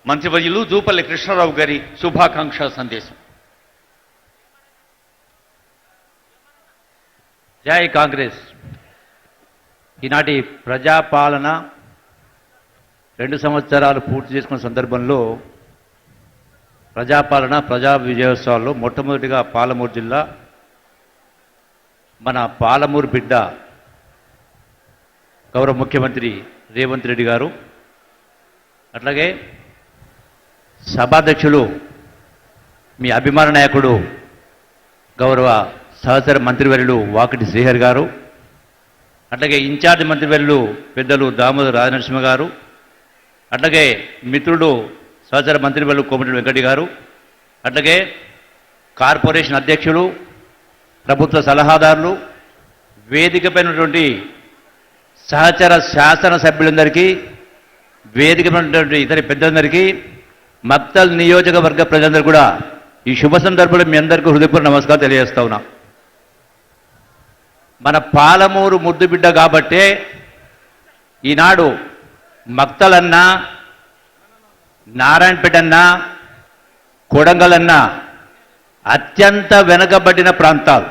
మంత్రివర్యులు జూపల్లి కృష్ణారావు గారి శుభాకాంక్ష సందేశం. జై కాంగ్రెస్. ఈనాటి ప్రజాపాలన 2 సంవత్సరాలు పూర్తి చేసుకున్న సందర్భంలో ప్రజాపాలన ప్రజా విజయోత్సవాల్లో మొట్టమొదటిగా పాలమూరు జిల్లా, మన పాలమూరు బిడ్డ గౌరవ ముఖ్యమంత్రి రేవంత్ రెడ్డి గారు, అట్లాగే సభాధ్యక్షులు మీ అభిమాన నాయకుడు గౌరవ సహచర మంత్రివర్యులు వాకిటి శ్రీహరి గారు, అట్లాగే ఇన్ఛార్జ్ మంత్రివర్యులు పెద్దలు దామోదర్ రాజనరసింహ గారు, అట్లాగే మిత్రుడు సహచర మంత్రివర్యులు కోమటిరెడ్డి వెంకటి గారు, అట్లాగే కార్పొరేషన్ అధ్యక్షులు, ప్రభుత్వ సలహాదారులు, వేదికపైనటువంటి సహచర శాసన సభ్యులందరికీ, వేదికపైనటువంటి ఇతర పెద్దలందరికీ, మక్తల్ నియోజకవర్గ ప్రజలందరూ కూడా ఈ శుభ సందర్భంలో మీ అందరికీ హృదయపూర్వక నమస్కారం తెలియజేస్తా ఉన్నా. మన పాలమూరు ముద్దు బిడ్డ కాబట్టే ఈనాడు మక్తల్ అన్నా, నారాయణపేట అన్నా, కొడంగల్ అన్నా అత్యంత వెనుకబడిన ప్రాంతాలు.